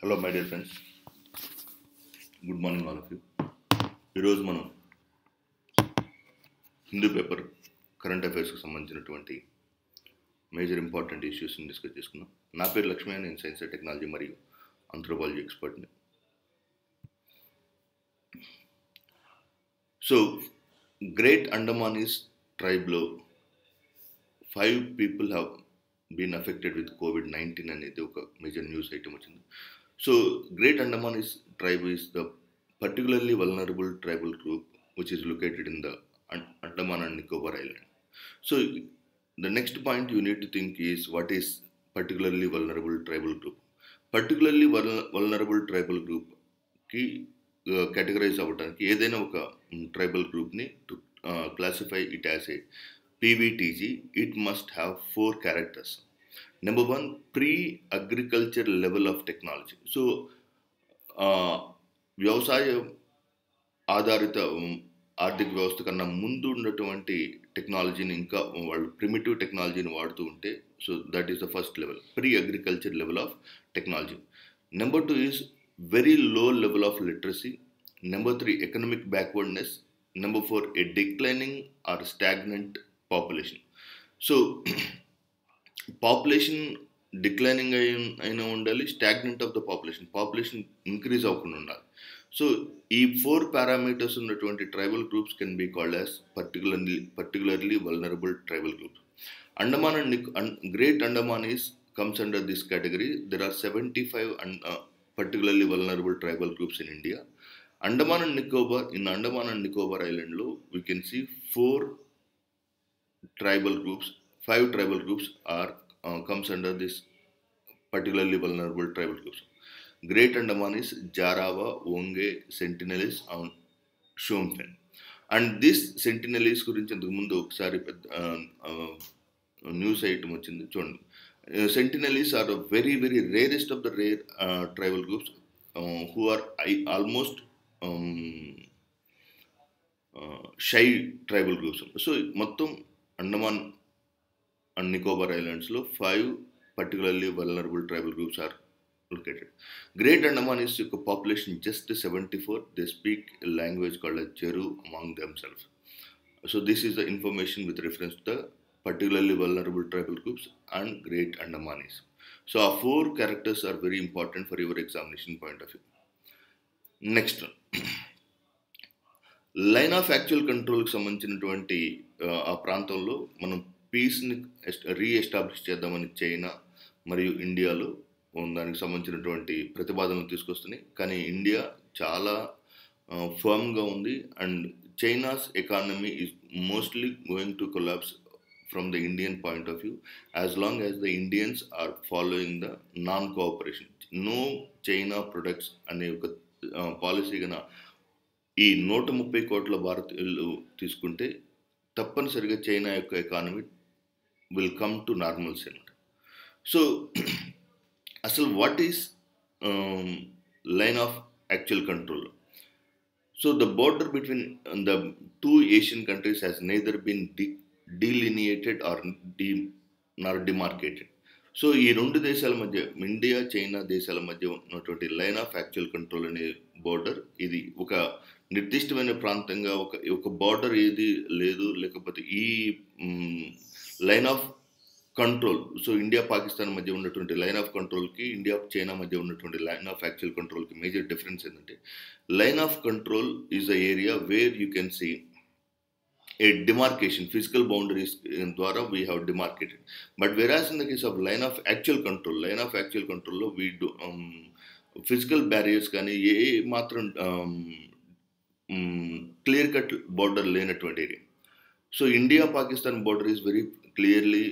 Hello my dear friends, good morning all of you. ఈరోజు మనం Hindu paper current అఫైర్స్కి సంబంధించినటువంటి major important ఇష్యూస్ని discuss చేసుకుందాం. నా పేరు లక్ష్మీ, నేను సైన్స్ అండ్ టెక్నాలజీ మరియు ఆంథ్రోపాలజీ ఎక్స్పర్ట్ని. సో గ్రేట్ అండమానీస్ ట్రైబ్లో 5 people have been affected with COVID-19 అనేది ఒక మేజర్ న్యూస్ ఐటమ్ వచ్చింది. So Great Andamanese tribe is the particularly vulnerable tribal group which is located in the Andaman and Nicobar Island. So the next point you need to think is, what is particularly vulnerable tribal group? Particularly vulnerable tribal group ki categorize avvadaniki edaina oka tribal group ni to classify it as a PVTG, it must have 4 characters. Number 1, pre-agriculture level of technology. So, వ్యవసాయ ఆధారిత ఆర్థిక వ్యవస్థ కన్నా ముందు ఉన్నటువంటి టెక్నాలజీని, ఇంకా వాళ్ళు ప్రిమిటివ్ టెక్నాలజీని వాడుతూ ఉంటే, so that is the first level, pre agriculture level of technology. Number 2 is very low level of literacy. Number 3, economic backwardness. Number 4, a declining or stagnant population. So population declining అయినా ఉండాలి, stagnant of the population increase అవ్వకుండా ఉండాలి. So ఈ 4 parameters ఉన్నటువంటి tribal groups can be called as particularly vulnerable tribal groups. Andaman and Great Andamanese comes under this category. There are 75 particularly vulnerable tribal groups in India. Andaman and Nicobar Island lo we can see 4 tribal groups. 5 tribal groups are comes under this particularly vulnerable tribal groups. Great Andamanese, Jarawa, Onge, Sentinelese and Shomfen. And this Sentinelese గురించి ఇంతకు ముందు ఒకసారి news item వచ్చింది చూడండి. Sentinelese are the very rarest of the rare tribal groups who are almost shy tribal groups. So మొత్తం Andaman and Nicobar Islands lo 5 particularly vulnerable tribal groups are located. Great Andamanese population just 74. They speak a language called as Cheru among themselves. So this is the information with reference to the particularly vulnerable tribal groups and Great Andamanese. So our 4 characters are very important for your examination point of view. Next one, line of actual కంట్రోల్కి సంబంధించినటువంటి ఆ ప్రాంతంలో మనం పీస్ని re-establish చేద్దామని China మరియు ఇండియాలో దానికి సంబంధించినటువంటి ప్రతిపాదనలు తీసుకొస్తున్నాయి. కానీ ఇండియా చాలా ఫర్మ్గా ఉంది. And China's economy is mostly going to collapse from the Indian point of view as long as the Indians are following the non cooperation. No China products అనే ఒక పాలసీ కన్నా ఈ 130 కోట్ల భారతీయులు తీసుకుంటే తప్పనిసరిగా చైనా యొక్క economy will come to normalcy అన్నమాట. సో అసలు what is line of actual control? So the border between the 2 Asian countries has neither been delineated or demarcated. So ఈ 2 దేశాల మధ్య, ఇండియా చైనా దేశాల మధ్య ఉన్నటువంటి లైన్ ఆఫ్ యాక్చువల్ కంట్రోల్ అనే border, ఇది ఒక నిర్దిష్టమైన ప్రాంతంగా ఒక బార్డర్ ఏది లేదు. లేకపోతే ఈ line of control, so India Pakistan మధ్య ఉన్నటువంటి లైన్ ఆఫ్ కంట్రోల్కి ఇండియా చైనా మధ్య ఉన్నటువంటి లైన్ ఆఫ్ యాక్చువల్ కంట్రోల్కి మేజర్ డిఫరెన్స్ ఏంటంటే, line of control is the area where you can see a demarcation, physical boundaries ద్వారా we have demarcated. But whereas in the case of line of actual control లో we do physical barriers కానీ ఏ మాత్రం clear cut border లేనటువంటి area. So India Pakistan border is very clearly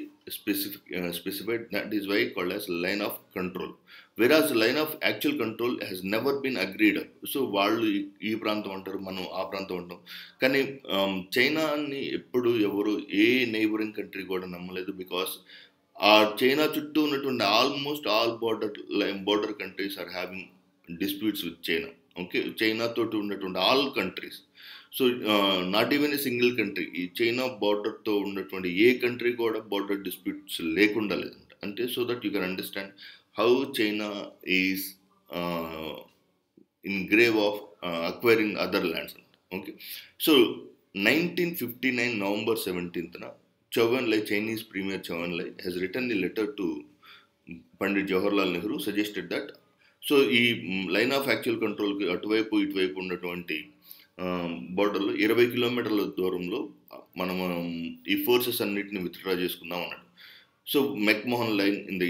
specified. That is why called as line of control. Whereas line of actual control has never been agreed. So వాళ్ళు ఈ ప్రాంతం అంటారు, మనం ఆ ప్రాంతం అంటాం. కానీ చైనాని ఎప్పుడు ఎవరు ఏ నైబరింగ్ కంట్రీ కూడా నమ్మలేదు. బికాస్ ఆ చైనా చుట్టూ ఉన్నటువంటి almost all border countries are having disputes with China. Okay, చైనాతో ఉన్నటువంటి all countries. So not even a single country, ఈ చైనా బార్డర్తో ఉన్నటువంటి ఏ కంట్రీ కూడా బార్డర్ డిస్ప్యూట్స్ లేకుండా లేదంట. అంటే so that you can understand how China is in grave of acquiring other lands. Okay, so 1959 November 17th, Chou En-lai, Chinese Premier Chou En-lai, has written a letter to Pandit Jawaharlal Nehru, suggested that so ఈ line of actual కంట్రోల్కి అటువైపు ఇటువైపు ఉన్నటువంటి బోర్డర్లో 20 కిలోమీటర్ల దూరంలో మనం ఈ forces అన్నిటిని విత్డ్రా చేసుకుందాం అన్నాడు. So McMahon line in the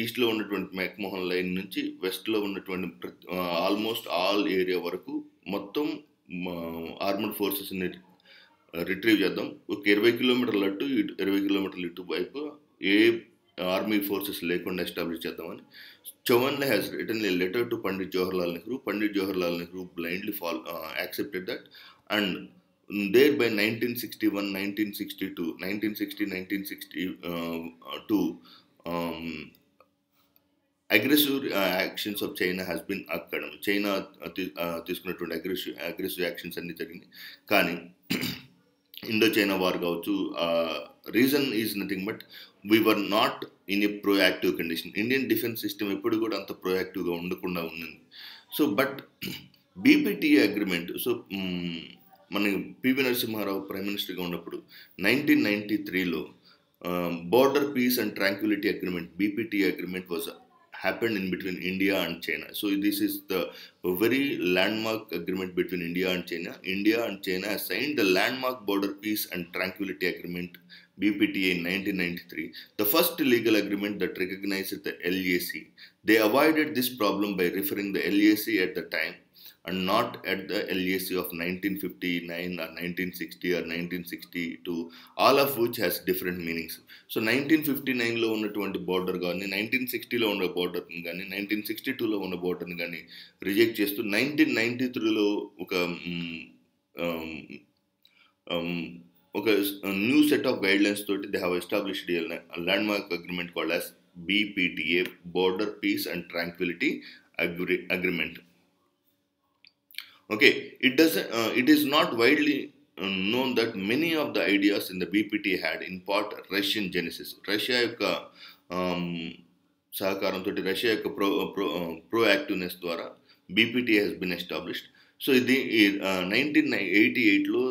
ఈస్ట్లో ఉన్నటువంటి మెక్మోహన్ లైన్ నుంచి వెస్ట్లో ఉన్నటువంటి ఆల్మోస్ట్ ఆల్ ఏరియా వరకు మొత్తం ఆర్మడ్ ఫోర్సెస్ని రిట్రీవ్ చేద్దాం. ఒక 20 కిలోమీటర్లు అటు 20 కిలోమీటర్లు ఇటు వైపు ఏ ఆర్మీ ఫోర్సెస్ లేకుండా ఎస్టాబ్లిష్ చేద్దామని Chou En-lai has written a letter to Pandit Jawaharlal Nehru. Pandit Jawaharlal Nehru blindly accepted that, and there by 1961, 1962, 1960, 1962, aggressive actions of China has been occurred. China తీసుకున్నటువంటి aggressive actions అన్ని జరిగినాయి. కానీ Indo China war కావచ్చు, reason is nothing but we were not in a proactive condition. Indian defence system ఎప్పుడు కూడా అంత ప్రోయాక్టివ్గా ఉండకుండా ఉంది. So but BPTA agreement, so మన పివి నరసింహారావు ప్రైమ్ మినిస్టర్గా ఉన్నప్పుడు 1993లో border peace and tranquility agreement, BPTA agreement was happened in between India and China. So this is the very landmark agreement between India and China. India and China has signed the landmark border peace and tranquility agreement, BPTA, in 1993, the first legal agreement that recognizes the LAC. They avoided this problem by referring the LAC at the time and not at the LAC of 1959 or 1960 or 1962, all of which has different meanings. So 1959లో ఉన్నటువంటి border కానీ, 1960లో ఉన్న బార్డర్ని కానీ, 1962లో ఉన్న బార్డర్ని కానీ reject చేస్తూ 1993లో ఒక new set of guidelines తోటి they have established A landmark agreement called as BPTA, Border Peace and Tranquility Agreement. Okay, it is not widely known that many of the ideas in the BPTA had in part Russian genesis. Russia యొక్క సహకారంతో, Russia యొక్క proactiveness ద్వారా BPTA has been established. సో ఇది 1988లో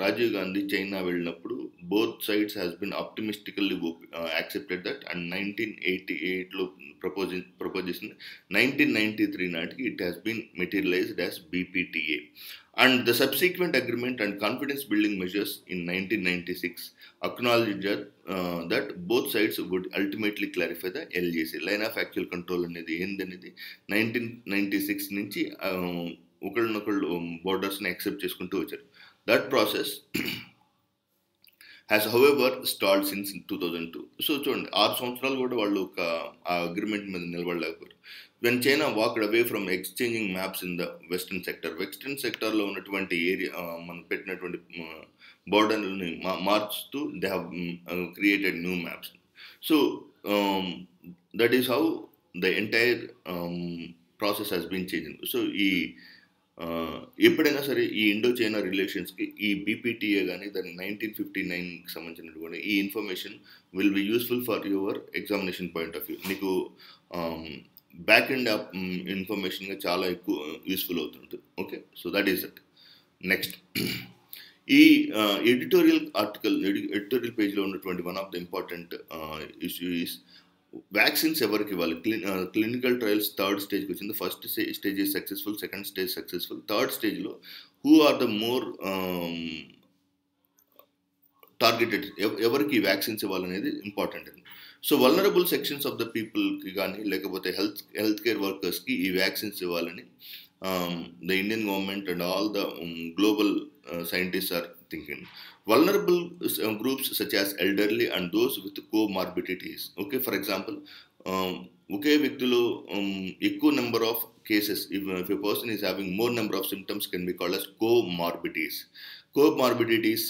Rajiv Gandhi China వెళ్ళినప్పుడు both sides has been optimistically accepted that, and 1988లో propose చేసింది. 1993 నాటికి it has been materialised as BPTA. And the subsequent agreement and confidence building measures in 1996 acknowledged that both sides would ultimately clarify the LAC, line of actual control అనేది ఏందనేది 1996 నుంచి ఒకళ్ళనొకళ్ళు బోర్డర్స్ని accept చేసుకుంటూ వచ్చారు. That process has however stalled since 2002. So చూడండి, 6 సంవత్సరాలు కూడా వాళ్ళు ఆ అగ్రిమెంట్ మీద నిలబడలేకపోయారు. When China walked away from exchanging maps in the western sectorలో ఉన్నటువంటి ఏరియా మనం పెట్టినటువంటి బోర్డర్ని మార్చుతూ they have created new maps. So that is how the entire process has been changing. So ఎప్పుడైనా సరే ఈ ఇండో చైనా రిలేషన్స్కి ఈ BPTA కానీ దాని 1959కి సంబంధించినటువంటి ఈ information will be useful for your examination point of view. నీకు బ్యాక్ ఎండ్ ఇన్ఫర్మేషన్గా చాలా ఎక్కువ యూస్ఫుల్ అవుతుంటుంది. Okay, so that is that. Next, ఈ ఎడిటోరియల్ పేజ్లో ఉన్నటువంటి one of the important issue is vaccines ఎవరికి ఇవ్వాలి. క్లినికల్ ట్రయల్స్ థర్డ్ స్టేజ్కి వచ్చింది. First stage is successful, second stage successful, third స్టేజ్లో who are the more targeted, ఎవరికి వ్యాక్సిన్స్ ఇవ్వాలనేది ఇంపార్టెంట్ అండి. So vulnerable sections of the పీపుల్కి కానీ లేకపోతే హెల్త్ కేర్ వర్కర్స్కి ఈ వ్యాక్సిన్స్ ఇవ్వాలని the Indian government and all the global scientists are thinking. Vulnerable groups such as elderly and those with comorbidities. Okay, for example, ఒకే వ్యక్తిలో ఎక్కువ number of cases, if a person is having more number of symptoms can be called as comorbidities. Comorbidities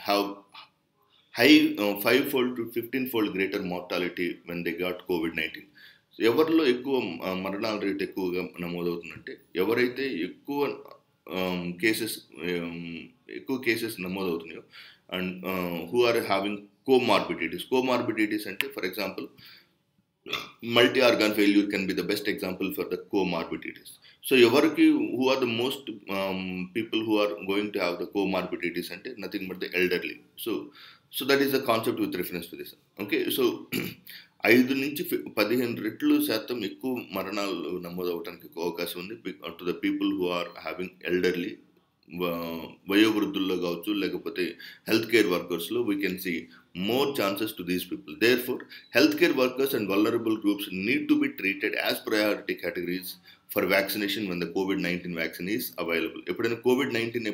have high 5-fold to 15-fold greater mortality when they got COVID-19. ఎవరిలో ఎక్కువ మరణాల rate ఎక్కువగా నమోదవుతుందంటే ఎవరైతే ఎక్కువ cases నమోదవుతున్నాయో and who are having comorbidities. Comorbidities అంటే for example multi-organ failure can be the best example for the comorbidities. So, who are the most people who are going to have the comorbidities and nothing but the elderly. So that is the concept with reference to this. Okay, so 5 నుంచి 15 రెట్లు శాతం ఎక్కువ మరణాలు నమోదవడానికి అవకాశం ఉంది to the people who are having elderly వయోవృద్ధుల్లో కావచ్చు లేకపోతే హెల్త్ కేర్ వర్కర్స్లో we can see more chances to these people. Therefore, healthcare workers and vulnerable groups need to be treated as priority categories for vaccination when the COVID-19 vaccine is available. ఎప్పుడైనా COVID-19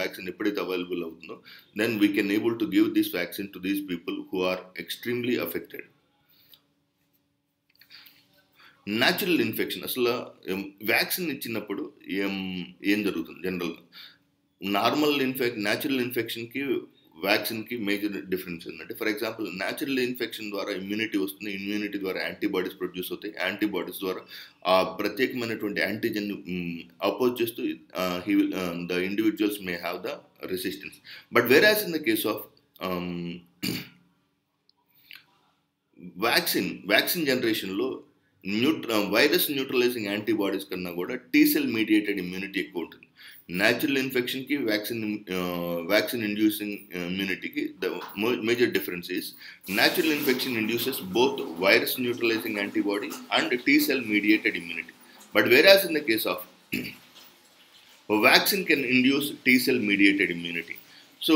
vaccine ఎప్పుడైతే available అవుతుందో then we can able to give this vaccine to these people who are extremely affected. Natural infection అసలు vaccine ఇచ్చినప్పుడు ఏం జరుగుతుంది జనరల్గా natural ఇన్ఫెక్షన్కి వ్యాక్సిన్కి మేజర్ డిఫరెన్స్ ఏంటంటే ఫర్ ఎగ్జాంపుల్ న్యాచురల్ ఇన్ఫెక్షన్ ద్వారా ఇమ్యూనిటీ వస్తుంది ఇమ్యూనిటీ ద్వారా యాంటీబాడీస్ ప్రొడ్యూస్ అవుతాయి యాంటీబాడీస్ ద్వారా ఆ ప్రత్యేకమైనటువంటి యాంటీజెన్ అపోజ్ చేస్తూ the individuals may have the resistance but whereas in the case of vaccine జనరేషన్లో వైరస్ న్యూట్రలైజింగ్ యాంటీబాడీస్ కన్నా కూడా టీసెల్ మీడియేటెడ్ ఇమ్యూనిటీ ఎక్కువ ఉంటుంది న్యాచురల్ ఇన్ఫెక్షన్కి వ్యాక్సిన్ ఇండ్యూసింగ్ ఇమ్యూనిటీకి the major difference is natural infection induces both virus neutralising antibody and T cell mediated immunity but whereas in the case of vaccine can induce T cell mediated immunity so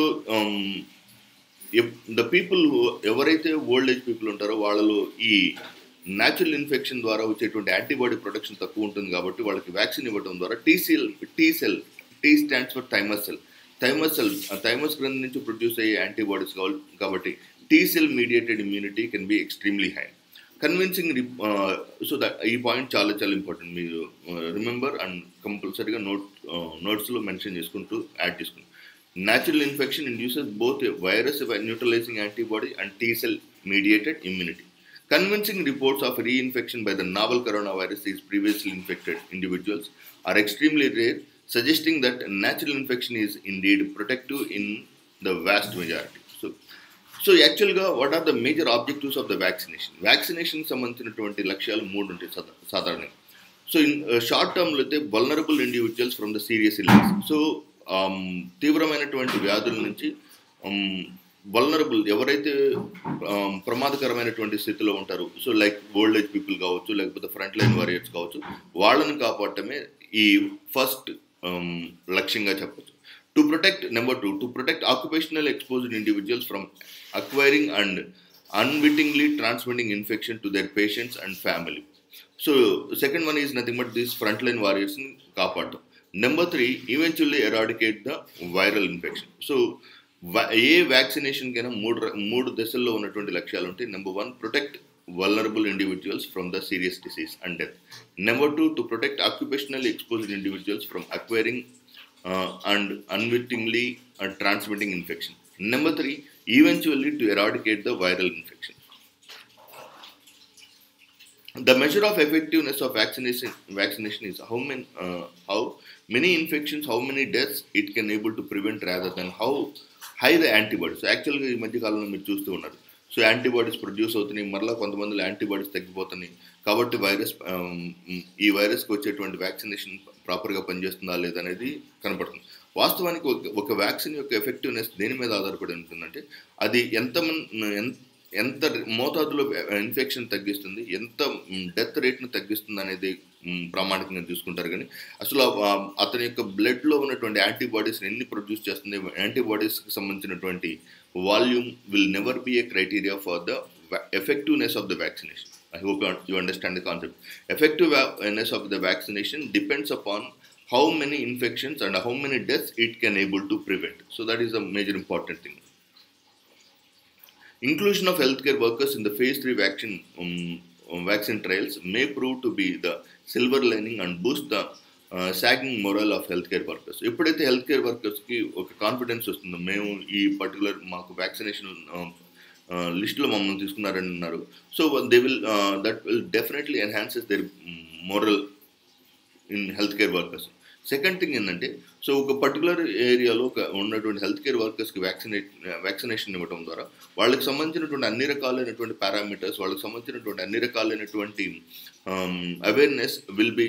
the people ఎవరైతే old age people ఉంటారో వాళ్ళలో ఈ natural infection ద్వారా వచ్చేటువంటి antibody protection తక్కువ ఉంటుంది కాబట్టి వాళ్ళకి వ్యాక్సిన్ ఇవ్వడం ద్వారా టీ స్టాండ్స్ ఫర్ థైమస్ గ్రంథి నుంచి ప్రొడ్యూస్ అయ్యే యాంటీబాడీస్ కాబట్టి T cell mediated immunity can be extremely high convincing so that ఈ పాయింట్ చాలా చాలా ఇంపార్టెంట్ మీరు రిమెంబర్ అండ్ కంపల్సరీగా నోట్స్లో మెన్షన్ చేసుకుంటూ యాడ్ చేసుకుంటాం natural infection induces both virus neutralising antibody and T cell mediated immunity. Convincing reports of reinfection by the novel coronavirus in previously infected individuals are extremely rare, suggesting that natural infection is indeed protective in the vast majority. So actually, what are the major objectives of the vaccination? Vaccination సంబంధించినటువంటి లక్ష్యాలు 3 ఉంటాయి సాధారణంగా. So in short term లో అయితే vulnerable individuals from the serious illness. So తీవ్రమైనటువంటి వ్యాధుల నుంచి vulnerable ఎవరైతే ప్రమాదకరమైనటువంటి స్థితిలో ఉంటారో so like old age people కావచ్చు లేకపోతే ఫ్రంట్ లైన్ వారియర్స్ కావచ్చు వాళ్ళని కాపాడటమే ఈ ఫస్ట్ లక్ష్యంగా చెప్పచ్చు. To protect number 2 to protect occupational exposed individuals from acquiring and unwittingly transmitting infection to their patients and family. So second one is nothing but these front line వారియర్స్ని కాపాడటం. Number 3 eventually eradicate the viral infection. So ఏ వ్యాక్సినేషన్కైనా మూడు దశల్లో ఉన్నటువంటి లక్ష్యాలు ఉంటాయి. Number 1 protect vulnerable individuals from the serious disease and death. Number 2 to protect occupationally exposed individuals from acquiring and unwittingly transmitting infection. Number 3 eventually to eradicate the viral infection. The measure of effectiveness of vaccination is how many infections, how many deaths it can able to prevent rather than how high the antibodies. So actually ఈ మధ్య కాలంలో మీరు చూస్తూ ఉన్నారు. So antibodies produce అవుతున్నాయి, మరలా కొంతమందిలో antibodies తగ్గిపోతున్నాయి. కాబట్టి ఈ వైరస్కి వచ్చేటువంటి వ్యాక్సినేషన్ ప్రాపర్గా పనిచేస్తుందా లేదనేది కనపడుతుంది. వాస్తవానికి ఒక వ్యాక్సిన్ యొక్క ఎఫెక్టివ్నెస్ దేని మీద ఆధారపడి ఉంటుందంటే అది ఎంత మోతాదులో ఇన్ఫెక్షన్ తగ్గిస్తుంది, ఎంత డెత్ రేట్ను తగ్గిస్తుంది అనేది ప్రామాణికంగా తీసుకుంటారు. కానీ అసలు అతని యొక్క బ్లడ్లో ఉన్నటువంటి యాంటీబాడీస్ని ఎన్ని ప్రొడ్యూస్ చేస్తుంది, యాంటీబాడీస్కి సంబంధించినటువంటి volume will never be a criteria for the effectiveness of the vaccination. I hope you understand the concept. Effectiveness of the vaccination depends upon how many infections and how many deaths it can able to prevent. So that is a major important thing. Inclusion of healthcare workers in the phase 3 vaccine trials may prove to be the silver lining and boost the sagging morale of healthcare workers. ఎప్పుడైతే healthcare workersకి ఒక confidence వస్తుందో మేము ఈ particular మాకు vaccination లిస్ట్లో మమ్మల్ని తీసుకున్నారని అన్నారు. So they will that will definitely enhances their morale in health care workers. Second thing ఏంటంటే, సో ఒక పర్టికులర్ ఏరియాలో ఉన్నటువంటి హెల్త్ కేర్ వర్కర్స్‌కి వ్యాక్సినేషన్ ఇవ్వడం ద్వారా వాళ్ళకి సంబంధించినటువంటి అన్ని రకాలైనటువంటి పారామీటర్స్, వాళ్ళకి సంబంధించినటువంటి అన్ని రకాలైనటువంటి awareness will be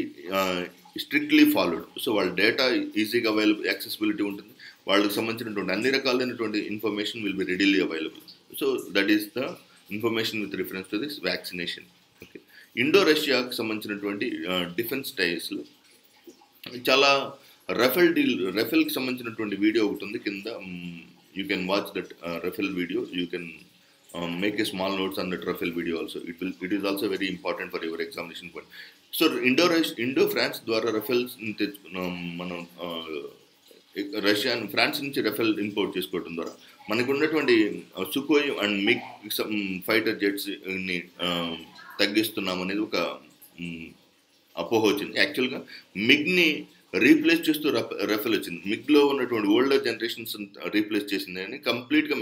strictly followed. So వాళ్ళ డేటా ఈజీగా యాక్సెసిబిలిటీ ఉంటుంది. వాళ్ళకి సంబంధించినటువంటి అన్ని రకాలైనటువంటి information will be readily available. So that is the information with reference to this vaccination. Okay. Indo రష్యాకి సంబంధించినటువంటి డిఫెన్స్ టైస్‌లో చాలా రఫెల్కి సంబంధించినటువంటి వీడియో ఒకటి ఉంది కింద. You can watch that Rafale video. You can make a small notes on that Rafale video also. It is also very important for your examination point. So Indo France ద్వారా Rafales మనం France నుంచి Rafale import చేసుకోవడం ద్వారా మనకు ఉన్నటువంటి Sukhoi and MiG fighter జెట్స్ని తగ్గిస్తున్నాం అనేది ఒక అపోహ వచ్చింది. యాక్చువల్గా మిగ్ని రీప్లేస్ చేస్తూ రఫెల్ వచ్చింది. మిగ్లో ఉన్నటువంటి ఓల్డర్ జనరేషన్స్ రీప్లేస్ చేసింది అని కంప్లీట్గా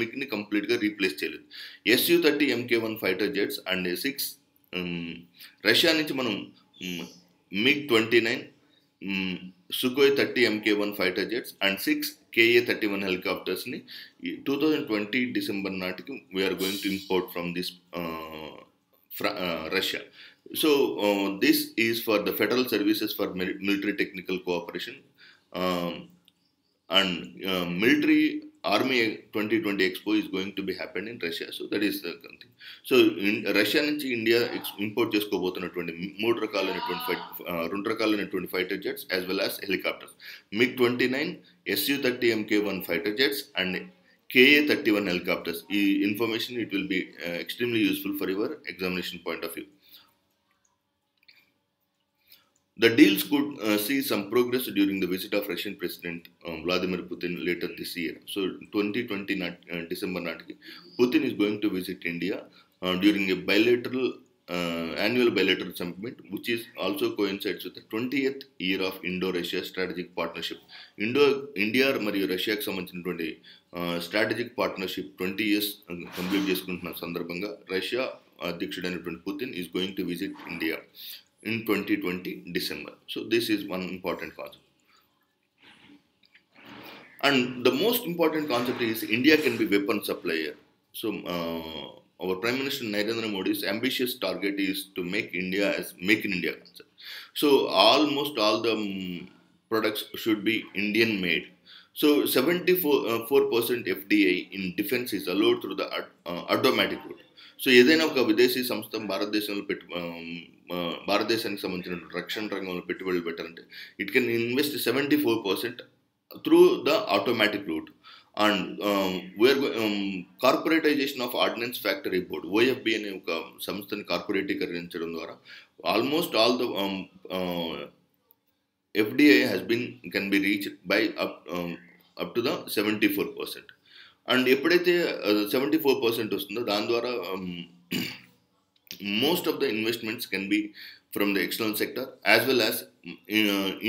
మిగ్ని కంప్లీట్గా రీప్లేస్ చేయలేదు. SU-30 MK1 fighter jets and 6 Russia నుంచి మనం MiG-29, Sukhoi 30 MK1 fighter jets and 6 KA-31 హెలికాప్టర్స్ని 2020 డిసెంబర్ నాటికి we are going to import from this Russia. So this is for the Federal Services for Military Technical Cooperation and Military Army 2020 Expo is going to be happening in Russia. So that is the thing. So Russia నుంచి India import చేసుకోబోతున్నటువంటి రెండు రకాలైనటువంటి fighter jets as well as helicopters, MiG-29, SU-30 MK1 fighter jets and KA-31 helicopters. Information, it will be extremely useful for your examination point of view. The deals could see some progress during the visit of Russian President Vladimir Putin later this year. So 2020 December natiki, Putin is going to visit India during a annual bilateral summit, which is also coincides with the 20th year of Indo-Russia strategic partnership. India మరియు రష్యాకి సంబంధించినటువంటి strategic partnership 20 years complete చేసుకుంటున్న సందర్భంగా Russia అధ్యక్షుడైనటువంటి Putin is going to visit India in 2020 December. So this is one important concept. And the most important concept is India can be weapon supplier. So our Prime Minister Narendra Modi's ambitious target is to make India as Make in India concept. So almost all the products should be Indian made. So 74% FDI in defense is allowed through the automatic route. So ఏదైనా ఒక విదేశీ సంస్థ భారతదేశానికి సంబంధించిన రక్షణ రంగంలో పెట్టుబడులు పెట్టాలంటే it can invest 74% through the automatic route. And where corporatisation of ordnance factory board OFB అనే ఒక సంస్థని కార్పొరేటీకరించడం ద్వారా almost all the FDI can be reached by up to the 74%. And ఎప్పుడైతే 74% వస్తుందో దాని ద్వారా most of the investments can be from the external sector as well as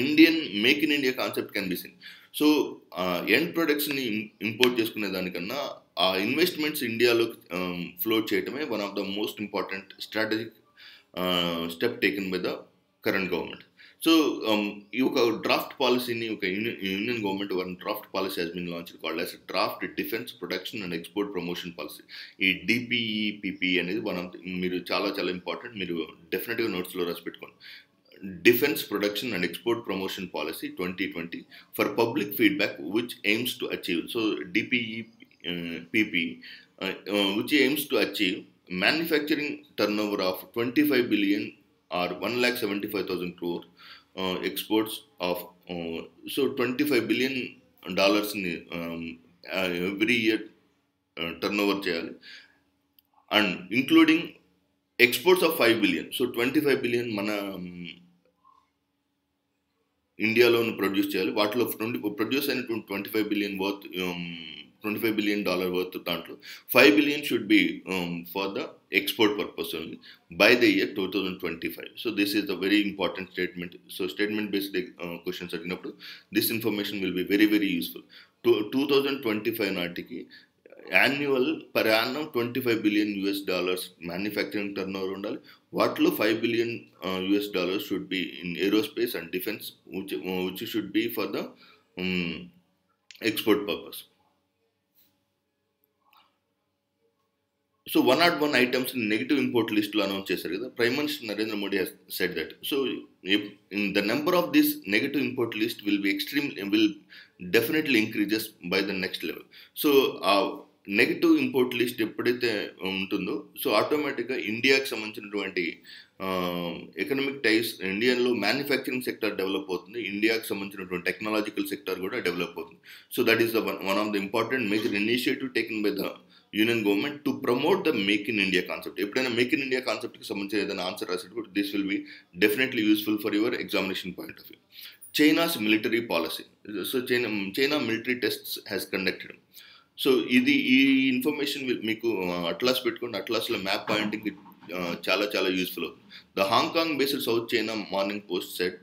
Indian make in India concept can be seen. So end ప్రొడక్ట్స్ని import చేసుకునే దానికన్నా ఆ investments ఇండియాలో float చేయటమే one of the most important strategic step taken by the current government. So ఈ ఒక draft పాలసీని ఒక union government one draft policy has been launched called as draft defence production and export promotion policy. ఈ DPEPP అనేది మీరు చాలా చాలా important, మీరు డెఫినెట్గా నోట్స్లో రాసి పెట్టుకోండి. Defence production and export promotion policy 2020 for public feedback which AIIMS to achieve. So DPEPP which aims to achieve manufacturing turnover of 25 billion or 1,75,000 crore, exports of so $25 billion every year turnover cheyali, and including exports of 5 billion. So 25 billion mana ఇండియాలో produce చేయాలి. వాటిలో produce అయినటువంటి 25 billion worth $25 billion worth దాంట్లో 5 billion should be for the export purpose only by the year 2025. So this is the very important statement. So statement based questions అడిగినప్పుడు this information will be very very useful. 2025 నాటికి annual per annum $25 billion manufacturing turn over ఉండాలి. వాటిలో $5 billion should be in aerospace and defence which should be for the export purpose. So 101 items in negative import list lo announce chesaru kada. Prime Minister Narendra Modi has said that. So if in the number of this negative import list will definitely increases by the next level. So negative import list ఎప్పుడైతే ఉంటుందో so ఆటోమేటిక్గా ఇండియాకి సంబంధించినటువంటి economic టైస్ ఇండియాలో manufacturing sector develop అవుతుంది, ఇండియాకి సంబంధించినటువంటి technological sector కూడా డెవలప్ అవుతుంది. So that is the one of the important major initiative taken by the union government to promote the make in India concept. ఎప్పుడైనా మేక్ ఇన్ ఇండియా కాన్సెప్ట్కి సంబంధించిన ఏదైనా answer రాసేటప్పుడు this will be definitely useful for your examination point of view. China's military policy. So China military tests has conducted. So ఈ information మీకు atlas పెట్టుకోండి. అట్లాస్లో map pointing చాలా చాలా useful అవుతుంది. The Hong Kong based south China morning post set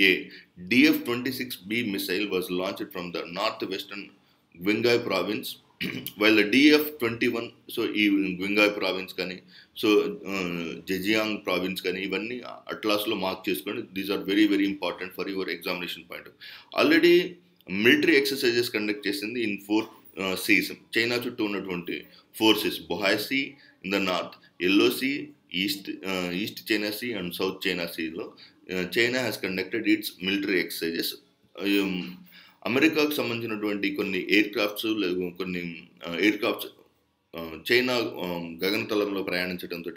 A DF-26B missile was launched from the northwestern Qinghai province while the DF-21 so ఈ Qinghai province కానీ so Zhejiang province కానీ ఇవన్నీ అట్లాస్లో mark చేసుకోండి. These are very very important for your examination point. Already military exercises conduct చేసింది in 4 seas. China చుట్టూ ఉన్నటువంటి 4 seas, Bohai sea in the north, yellow sea, east China sea and south China సీలో China has conducted its military exercises. అమెరికాకు సంబంధించినటువంటి కొన్ని air crafts China గగనతలంలో ప్రయాణించడంతో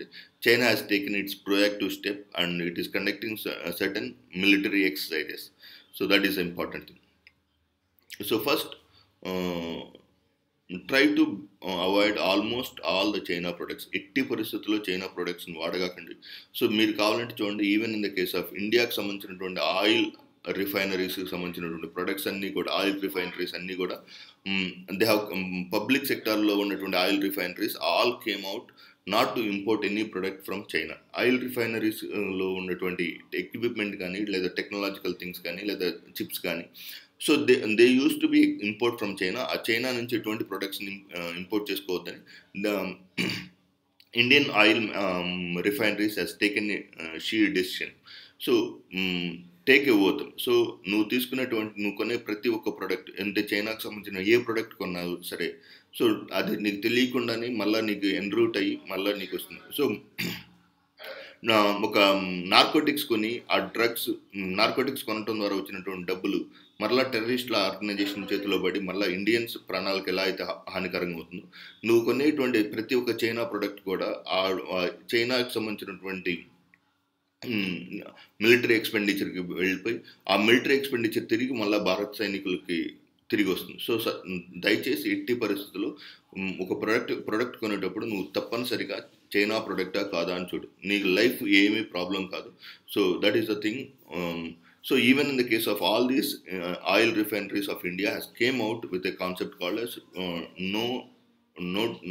China has taken it's proactive step and it is conducting certain military exercises. So that is important thing. So first try to avoid almost all the China products. ఎట్టి పరిస్థితుల్లో China ప్రొడక్ట్స్ని వాడగాకండి. So మీరు కావాలంటే చూడండి, even in the case of ఇండియాకి సంబంధించినటువంటి oil రిఫైనరీస్కి సంబంధించినటువంటి products అన్నీ కూడా, ఆయిల్ రిఫైనరీస్ అన్నీ కూడా దే హ్యావ్ పబ్లిక్ సెక్టార్లో ఉన్నటువంటి oil refineries all came out not to import any product from China. Oil రిఫైనరీస్లో ఉన్నటువంటి ఎక్విప్మెంట్ కానీ లేదా టెక్నాలజికల్ థింగ్స్ కానీ లేదా చిప్స్ కానీ so they use to be import from China. ఆ చైనా నుంచి ఎటువంటి ప్రొడక్ట్స్ని ఇంపోర్ట్ చేసుకోవద్దని the Indian oil refineries has taken sheer decision. So take a oath. So నువ్వు కొనే ప్రతి ఒక్క ప్రోడక్ట్, అంటే చైనాకు సంబంధించిన ఏ ప్రోడక్ట్ కొన్నావు సరే, సో అది నీకు తెలియకుండానే మళ్ళీ నీకు ఎన్రూట్ అయ్యి మళ్ళీ నీకు వస్తుంది. సో ఒక నార్కోటిక్స్ కొని ఆ నార్కోటిక్స్ కొనటం ద్వారా వచ్చినటువంటి డబ్బులు మరలా టెర్రరిస్టుల ఆర్గనైజేషన్ చేతిలో పడి మళ్ళీ ఇండియన్స్ ప్రాణాలకు ఎలా అయితే హానికరంగా అవుతుందో, నువ్వు కొనేటువంటి ప్రతి ఒక్క చైనా ప్రోడక్ట్ కూడా ఆ చైనాకి సంబంధించినటువంటి మిలిటరీ ఎక్స్పెండిచర్కి వెళ్ళిపోయి ఆ మిలిటరీ ఎక్స్పెండిచర్ తిరిగి మళ్ళీ భారత సైనికులకి తిరిగి వస్తుంది. సో దయచేసి ఎట్టి పరిస్థితుల్లో ఒక ప్రొడక్ట్ కొనేటప్పుడు నువ్వు తప్పనిసరిగా చైనా ప్రొడక్టా కాదా అని చూడు. నీకు లైఫ్ ఏమీ ప్రాబ్లం కాదు. So that is the thing. So even in the case of all these oil refineries of India has came out with a concept called as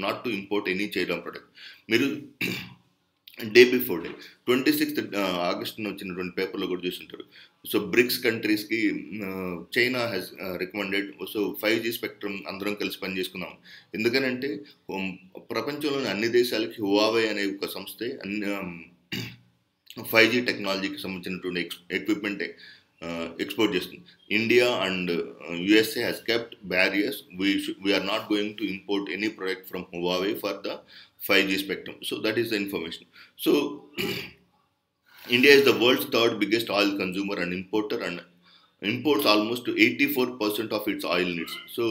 not to import any China product. మీరు day before day 26th August వచ్చినటువంటి పేపర్లో కూడా చూస్తుంటారు. So BRICS కంట్రీస్కి China has recommended so 5G spectrum అందరం కలిసి పనిచేసుకుందాం. ఎందుకనంటే ప్రపంచంలోని అన్ని దేశాలకి హువావే అనే ఒక సంస్థే 5G టెక్నాలజీకి సంబంధించినటువంటి ఎక్విప్మెంట్ ఎక్స్పోర్ట్ చేస్తుంది. India and USA has kept barriers. We're not going to import any product from Huawei for the 5G spectrum. So that is the information. So India is the world's third biggest oil consumer and importer and imports almost 84% of its oil needs. So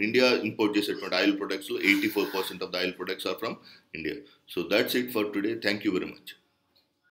India import చేసేటువంటి oil products లో 84% of the oil products are from India. So that's it for today. Thank you very much.